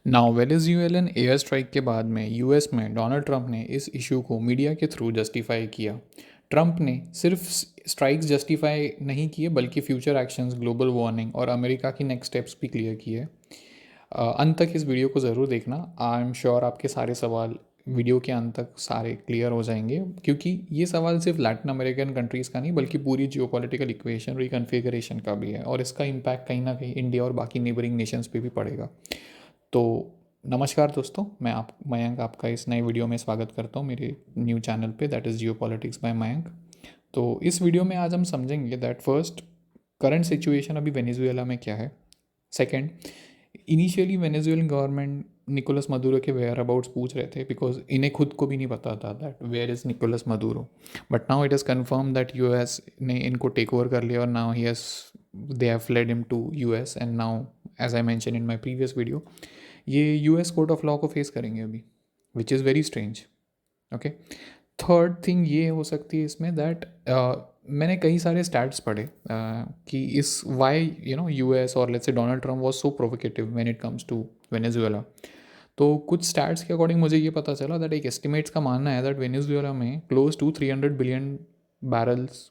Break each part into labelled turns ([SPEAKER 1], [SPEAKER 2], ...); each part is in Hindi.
[SPEAKER 1] नाउ वेनेजुएलन एयर स्ट्राइक के बाद में यूएस में डोनाल्ड ट्रंप ने इस इशू को मीडिया के थ्रू जस्टिफाई किया। ट्रंप ने सिर्फ स्ट्राइक्स जस्टिफाई नहीं किए बल्कि फ्यूचर एक्शंस, ग्लोबल वार्निंग और अमेरिका की नेक्स्ट स्टेप्स भी क्लियर किए। अंत तक इस वीडियो को ज़रूर देखना। आई एम श्योर आपके सारे सवाल वीडियो के अंत तक सारे क्लियर हो जाएंगे, क्योंकि ये सवाल सिर्फ लैटिन अमेरिकन कंट्रीज़ का नहीं बल्कि पूरी जियोपॉलिटिकल इक्वेशन रिकन्फिगरेशन का भी है, और इसका इम्पैक्ट कहीं ना कहीं इंडिया और बाकी नेबरिंग नेशंस पे भी पड़ेगा। तो नमस्कार दोस्तों, मैं मयंक आपका इस नए वीडियो में स्वागत करता हूँ मेरे न्यू चैनल पे, that is geopolitics by Mayank. तो इस वीडियो में आज हम समझेंगे दैट फर्स्ट, करंट सिचुएशन अभी वेनेजुएला में क्या है। Second, initially Venezuelan government Nicolas Maduro के वेयर अबाउट्स पूछ रहे थे, बिकॉज इन्हें खुद को भी नहीं पता था that where is Nicolas Maduro. But now it is confirm that US ने इनको टेक ओवर कर लिया और now he has they have fled him to US, and now as I mention in my previous video, ये यूएस कोर्ट ऑफ लॉ को फेस करेंगे अभी, which is very strange. Okay, third thing ये हो सकती है इसमें दैट मैंने कई सारे स्टैट्स पढ़े कि इस वाई यूएस और let's say Donald Trump was so provocative when it comes to Venezuela. तो कुछ स्टैट्स के अकॉर्डिंग मुझे ये पता चला दैट एक एस्टिमेट्स का मानना है दैट वेनेजुएला में close to 300 billion barrels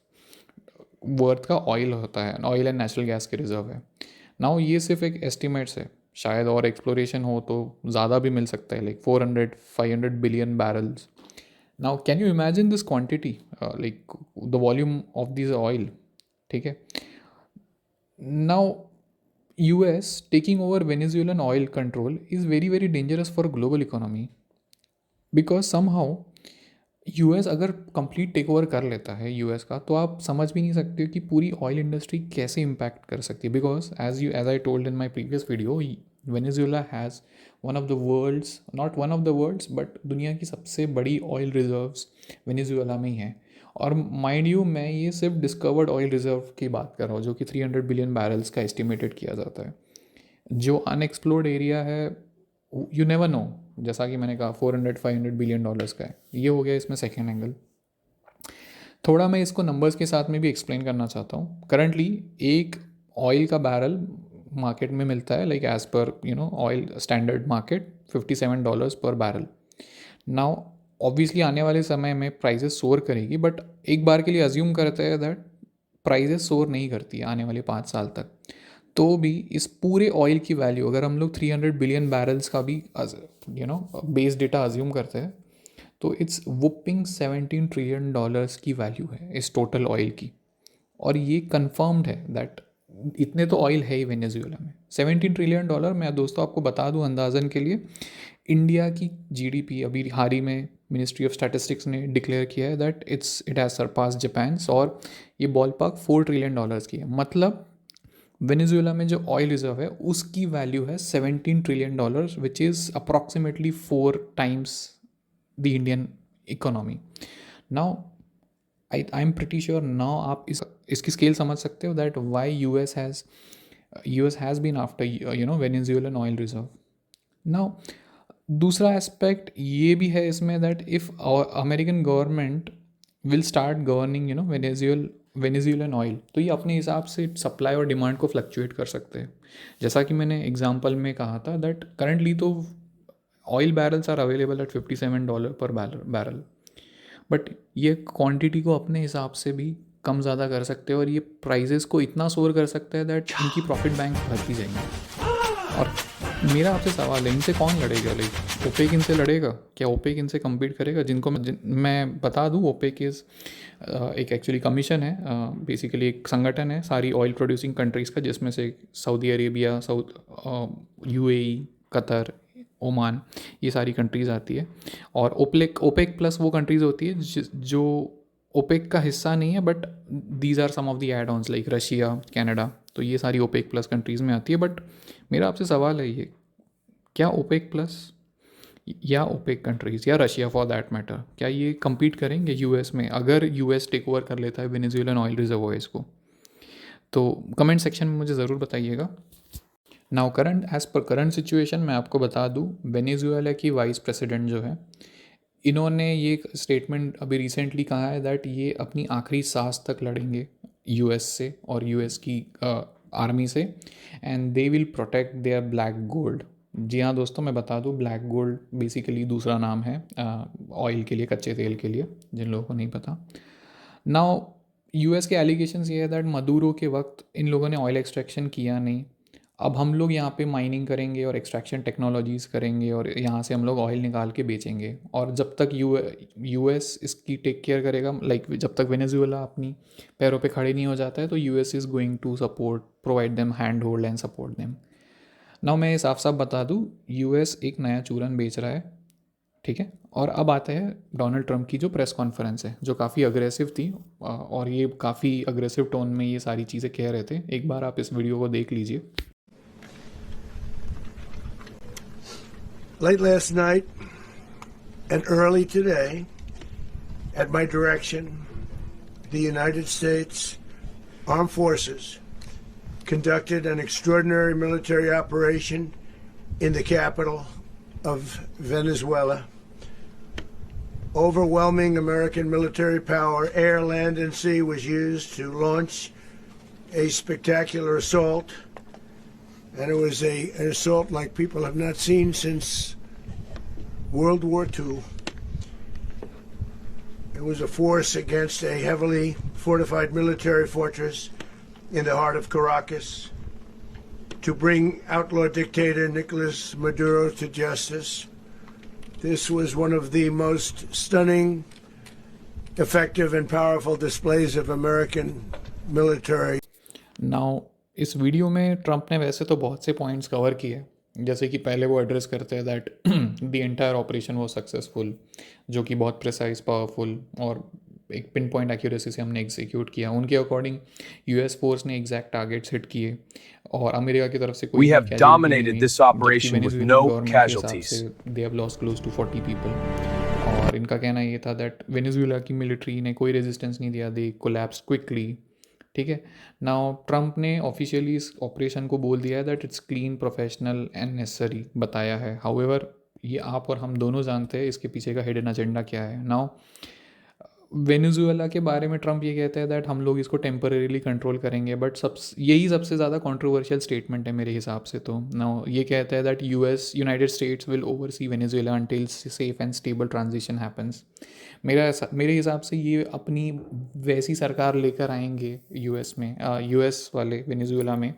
[SPEAKER 1] worth का ऑयल होता है, ऑयल एंड नेचुरल गैस के रिजर्व है। नाउ ये सिर्फ एक एस्टिमेट्स है, शायद और एक्सप्लोरेशन हो तो ज़्यादा भी मिल सकता है, like 400-500 billion barrels. Now can you imagine this quantity, like the volume of this oil. ठीक है, now US taking over Venezuelan oil control is very very dangerous for global economy, because somehow US अगर कंप्लीट टेक ओवर कर लेता है यूएस का, तो आप समझ भी नहीं सकते हो कि पूरी ऑयल इंडस्ट्री कैसे इम्पैक्ट कर सकती है। Because as I told in my previous video, Venezuela has one of the world's, not one of the world's but दुनिया की सबसे बड़ी ऑयल रिजर्व्स वेनेजुएला में ही है। और माइंड यू, मैं ये सिर्फ डिस्कवर्ड ऑयल रिजर्व की बात कर रहा हूँ, जो कि 300 बिलियन बैरल्स का एस्टिमेटेड किया जाता है। जो अनएक्सप्लोर्ड एरिया है, यू नेवर नो, जैसा कि मैंने कहा 400-500 बिलियन डॉलर्स का है। ये हो गया इसमें सेकेंड एंगल। थोड़ा मैं इसको नंबर्स के साथ में भी एक्सप्लेन करना चाहता हूँ। करंटली एक ऑयल का बैरल मार्केट में मिलता है, like as per oil standard market, $57 per barrel. Now obviously आने वाले समय में प्राइजेस सोर करेगी, बट एक बार के लिए अज्यूम करते हैं दैट प्राइजेस सोर नहीं करती है आने वाले 5 साल तक। तो भी इस पूरे ऑयल की वैल्यू, अगर हम लोग 300 बिलियन बैरल्स का भी बेस डेटा अज्यूम करते हैं, तो इट्स वुपिंग $17 ट्रिलियन की वैल्यू है इस टोटल ऑयल की। और ये कंफर्म्ड है दैट इतने तो ऑयल है ही वेनेजुएला में। $17 ट्रिलियन, मैं दोस्तों आपको बता दूं अंदाज़न के लिए, इंडिया की जीडीपी अभी हाल ही में मिनिस्ट्री ऑफ स्टैटिस्टिक्स ने डिक्लेयर किया है that it has surpass Japan's, और ये बॉल पार्क $4 ट्रिलियन की है। मतलब वेनेजुएला में जो ऑयल रिजर्व है उसकी वैल्यू है $17 trillion, which is approximately 4 times the Indian economy. Now I am pretty sure now आप इसकी स्केल समझ सकते हो that why US has been after Venezuelan oil reserve. Now दूसरा एस्पेक्ट ये भी है इसमें that if American government will start governing Venezuelan oil, तो ये अपने हिसाब से सप्लाई और डिमांड को फ्लक्चुएट कर सकते हैं। जैसा कि मैंने एग्जांपल में कहा था दैट करंटली तो oil barrels are available at $57 per barrel, but ये क्वांटिटी को अपने हिसाब से भी कम ज़्यादा कर सकते हैं, और ये प्राइजेस को इतना सोर कर सकते हैं दैट इनकी प्रॉफिट बैंक भरती जाएंगी। और मेरा आपसे सवाल है, इनसे कौन लड़ेगा? लाइक ओपेक इनसे लड़ेगा क्या? ओपेक इनसे कम्पीट करेगा? मैं बता दूँ, ओपेक इज़ एक एक्चुअली कमीशन है, बेसिकली एक संगठन है सारी ऑयल प्रोड्यूसिंग कंट्रीज़ का, जिसमें से Saudi Arabia, UAE, Qatar, Oman, ये सारी कंट्रीज़ आती है। और ओपेक प्लस वो कंट्रीज़ होती है जो ओपेक का हिस्सा नहीं है, but these are some of the add ons like Russia, Canada, तो ये सारी ओपेक प्लस कंट्रीज़ में आती है। बट मेरा आपसे सवाल है ये, क्या ओपेक प्लस या ओपेक कंट्रीज़ या रशिया फॉर दैट मैटर, क्या ये कम्पीट करेंगे यूएस में अगर यूएस टेक ओवर कर लेता है वेनेजुएलन ऑयल रिजर्वॉयर्स को? तो कमेंट सेक्शन में मुझे ज़रूर बताइएगा। Now current as per current situation मैं आपको बता दूँ, वेनेजुएला की वाइस प्रेसिडेंट जो है, इन्होंने ये स्टेटमेंट अभी रिसेंटली कहा है दैट ये अपनी आखिरी सांस तक लड़ेंगे यूएस से और यूएस की आर्मी से, and they will protect their black gold. जी हाँ दोस्तों, मैं बता दूँ, ब्लैक गोल्ड बेसिकली दूसरा नाम है ऑयल के लिए, कच्चे तेल के लिए, जिन लोगों को नहीं पता। नाउ यूएस के एलिगेशंस ये है दैट मदुरो के वक्त इन लोगों ने ऑयल एक्सट्रैक्शन किया नहीं। अब हम लोग यहाँ पे माइनिंग करेंगे और एक्सट्रैक्शन टेक्नोलॉजीज़ करेंगे और यहाँ से हम लोग ऑयल निकाल के बेचेंगे, और जब तक यूएस इसकी टेक केयर करेगा, लाइक जब तक वेनेजुएला अपनी पैरों पे खड़े नहीं हो जाता है, तो US is going to support, provide them hand hold and support them. Now मैं ये साफ साफ बता दूँ, यूएस एक नया चूरन बेच रहा है, ठीक है। और अब आता है डोनाल्ड ट्रंप की जो प्रेस कॉन्फ्रेंस है, जो काफ़ी अग्रेसिव थी, और ये काफ़ी अग्रेसिव टोन में ये सारी चीज़ें कह रहे थे। एक बार आप इस वीडियो को देख लीजिए।
[SPEAKER 2] Late last night and early today, at my direction, the United States Armed Forces conducted an extraordinary military operation in the capital of Venezuela. Overwhelming American military power, air, land, and sea, was used to launch a spectacular assault. And it was an assault like people have not seen since World War II. It was a force against a heavily fortified military fortress in the heart of Caracas to bring outlaw dictator Nicolas Maduro to justice. This was one of the most stunning, effective, and powerful displays of American military.
[SPEAKER 1] Now इस वीडियो में ट्रंप ने वैसे तो बहुत से पॉइंट्स कवर किए, जैसे कि पहले वो एड्रेस करते हैं दैट द एंटायर ऑपरेशन वो सक्सेसफुल, जो कि बहुत प्रिसाइज, पावरफुल और एक पिन पॉइंट एक्यूरेसी से हमने एग्जीक्यूट किया। उनके अकॉर्डिंग यूएस फोर्स ने एग्जैक्ट टारगेट्स हिट किए और अमेरिका की तरफ से कोई
[SPEAKER 3] dominated this operation with no casualties.
[SPEAKER 1] They have lost close to 40 people. और इनका कहना ये था दैट वेनेजुएला की मिलिट्री ने कोई रेजिस्टेंस नहीं दिया, दे कोलैप्स क्विकली, ठीक है। नाउ ट्रंप ने ऑफिशियली इस ऑपरेशन को बोल दिया है that it's clean, professional and necessary बताया है। हाउएवर ये आप और हम दोनों जानते हैं इसके पीछे का हिडन एजेंडा क्या है। नाउ वेनेजुएला के बारे में ट्रंप ये कहते हैं दैट हम लोग इसको टेम्परेरीली कंट्रोल करेंगे, बट यही सबसे ज़्यादा कंट्रोवर्शियल स्टेटमेंट है मेरे हिसाब से। तो नाउ ये कहता है that United states will oversee Venezuela until safe and stable transition happens. मेरे हिसाब से ये अपनी वैसी सरकार लेकर आएंगे यूएस में, यूएस वाले वेनेजुएला में,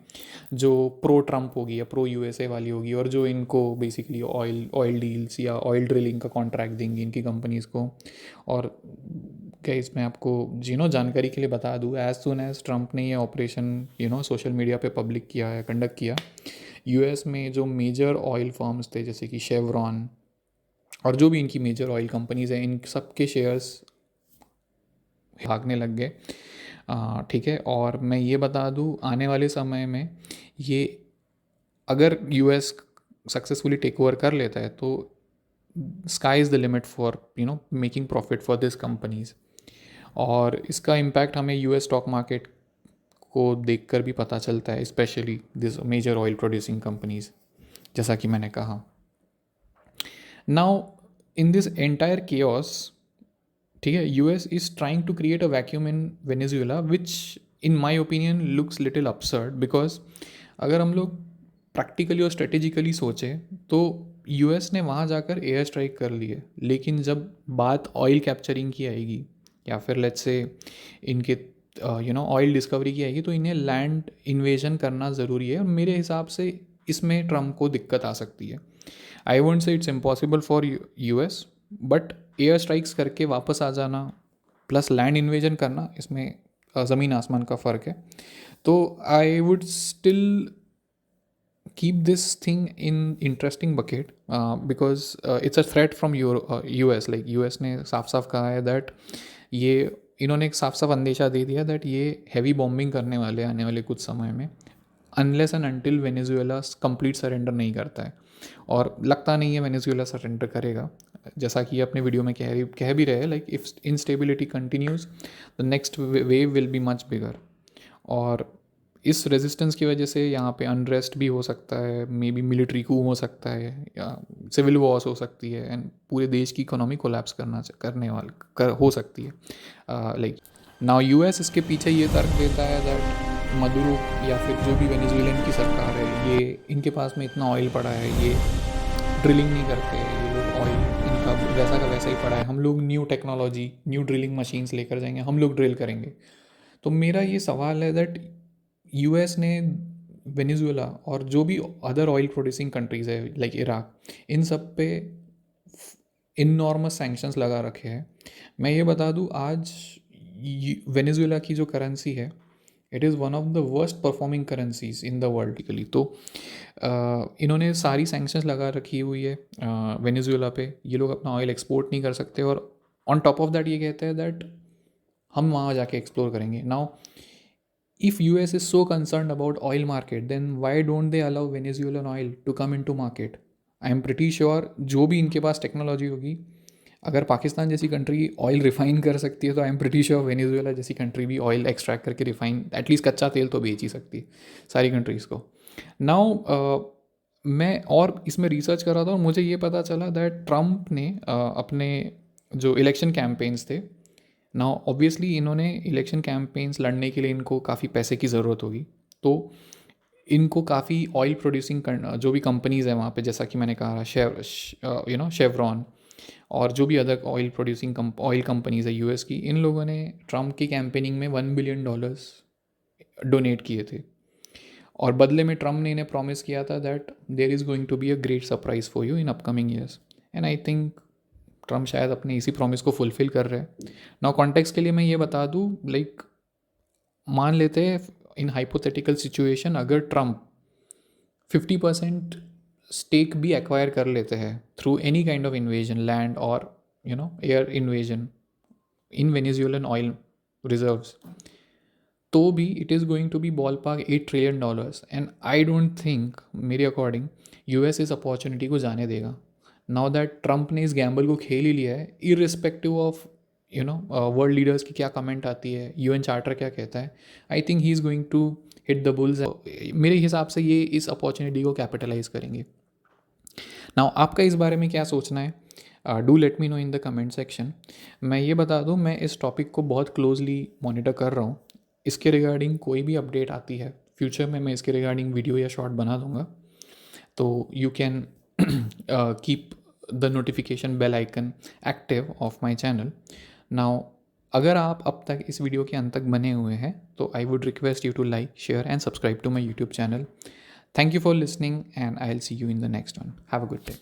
[SPEAKER 1] जो प्रो ट्रंप होगी या प्रो यूएसए वाली होगी, और जो इनको बेसिकली ऑयल डील्स या ऑयल ड्रिलिंग का कॉन्ट्रैक्ट देंगी इनकी कंपनीज़ को। और गाइस मैं आपको जानकारी के लिए बता दूँ, एज सुन एज ट्रंप ने ये ऑपरेशन सोशल मीडिया पे पब्लिक किया है, कंडक्ट किया, यूएस में जो मेजर ऑयल फर्म्स थे जैसे कि शेवरॉन और जो भी इनकी मेजर ऑयल कंपनीज़ हैं, इन सब के शेयर्स भागने लग गए, ठीक है। और मैं ये बता दूँ, आने वाले समय में ये अगर यूएस सक्सेसफुली टेक ओवर कर लेता है तो sky is the limit for making profit for this companies. और इसका इम्पैक्ट हमें यूएस स्टॉक मार्केट को देखकर भी पता चलता है, specially this major oil producing companies, जैसा कि मैंने कहा। Now in this entire chaos, ठीक है, US is trying to create a vacuum in Venezuela which in my opinion looks little absurd, because अगर हम लोग प्रैक्टिकली और स्ट्रेटेजिकली सोचें तो यूएस ने वहाँ जाकर एयर स्ट्राइक कर ली है, लेकिन जब बात ऑयल कैप्चरिंग की आएगी या फिर लेट्स से इनके ऑयल डिस्कवरी की आएगी, तो इन्हें लैंड इन्वेजन करना ज़रूरी है। और मेरे हिसाब से इसमें ट्रम्प को दिक्कत आ सकती है। I won't say it's impossible for US, but air strikes करके वापस आ जाना प्लस लैंड इन्वेजन करना, इसमें ज़मीन आसमान का फ़र्क है। तो I would still keep this thing in interesting bucket because it's a threat from US। like US ने साफ साफ कहा है दैट इन्होंने एक साफ साफ अंदेशा दे दिया दैट ये हैवी बॉम्बिंग करने वाले आने वाले कुछ समय में, unless and until Venezuela complete surrender नहीं करता है। और लगता नहीं है वेनेजुएला सरेंडर करेगा, जैसा कि अपने वीडियो में कह भी रहे हैं, like if instability continues the next wave will be much bigger. और इस रेजिस्टेंस की वजह से यहाँ पे अनरेस्ट भी हो सकता है, मे बी मिलिट्री कू हो सकता है या सिविल वॉर्स हो सकती है, एंड पूरे देश की इकोनॉमी कोलैप्स हो सकती है। लाइक नाउ यूएस इसके पीछे ये तर्क देता है दैट मदुरो या फिर जो भी वेनेजुएलन की सरकार है, ये इनके पास में इतना ऑयल पड़ा है, ये ड्रिलिंग नहीं करते, ये लोग ऑयल इनका वैसा का वैसा ही पड़ा है, हम लोग new technology new drilling machines लेकर जाएंगे, हम लोग ड्रिल करेंगे। तो मेरा ये सवाल है दैट यूएस ने वेनेजुएला और जो भी अदर ऑयल प्रोड्यूसिंग कंट्रीज़ है लाइक इराक, इन सब पे इनॉर्मस सैंक्शंस लगा रखे हैं। मैं ये बता दूँ, आज वेनेजुएला की जो करेंसी है, it is one of the worst performing currencies in the world. तो इन्होंने सारी सैंक्शंस लगा रखी हुई है वेनेजुएला पे, ये लोग अपना ऑयल एक्सपोर्ट नहीं कर सकते, और ऑन टॉप ऑफ दैट ये कहते हैं दैट हम वहाँ जाके एक्सप्लोर करेंगे। Now if US is so concerned about oil market, then why don't they allow Venezuelan oil to come into market? I am pretty sure जो भी इनके पास टेक्नोलॉजी होगी, अगर पाकिस्तान जैसी कंट्री ऑयल रिफाइन कर सकती है, तो आई एम प्रिटी श्योर वेनेजुएला जैसी कंट्री भी ऑयल एक्सट्रैक्ट करके रिफाइन एटलीस्ट कच्चा तेल तो बेच ही सकती है सारी कंट्रीज़ को। नाउ मैं और इसमें रिसर्च कर रहा था और मुझे ये पता चला दैट ट्रम्प ने अपने जो इलेक्शन कैंपेन्स थे, नाउ ऑब्वियसली इन्होंने इलेक्शन कैंपेन्स लड़ने के लिए इनको काफ़ी पैसे की ज़रूरत होगी, तो इनको काफ़ी ऑयल प्रोड्यूसिंग जो भी कंपनीज़ हैं वहाँ पे, जैसा कि मैंने कहा शेवरॉन और जो भी other oil producing oil companies है यूएस की, इन लोगों ने ट्रम्प की कैंपेनिंग में $1 बिलियन डोनेट किए थे, और बदले में ट्रम्प ने इन्हें प्रॉमिस किया था that there is going to be a great surprise for you in upcoming years, and I think Trump शायद अपने इसी प्रॉमिस को फुलफ़िल कर रहे हैं। नाउ कॉन्टेक्स्ट के लिए मैं ये बता दूँ, लाइक मान लेते हैं इन हाइपोथेटिकल सिचुएशन, अगर ट्रम्प 50% स्टेक भी एक्वायर कर लेते हैं through any kind of invasion, land और air invasion in Venezuelan oil reserves, तो भी it is going to be ball park $8 trillion, and I don't think, मेरे अकॉर्डिंग यूएस इस अपॉर्चुनिटी को जाने देगा। नाउ दैट ट्रम्प ने इस गैम्बल को खेल ही लिया है, इरिस्पेक्टिव ऑफ वर्ल्ड लीडर्स की क्या कमेंट आती है, यूएन चार्टर क्या कहता है, I think he is going to hit the bulls. मेरे हिसाब से ये इस अपॉर्चुनिटी को कैपिटलाइज करेंगे। नाउ आपका इस बारे में क्या सोचना है, do let me know in the comment section. मैं ये बता दूँ, मैं इस टॉपिक को बहुत क्लोजली मॉनिटर कर रहा हूँ, इसके रिगार्डिंग कोई भी अपडेट आती है फ्यूचर में मैं इसके रिगार्डिंग वीडियो या शॉर्ट बना दूंगा, तो you can keep the notification bell icon active of my channel. Now अगर आप अब तक इस वीडियो के अंत तक बने हुए हैं, तो I would request you to like, share and subscribe to my YouTube channel. Thank you for listening and I will see you in the next one. Have a good day.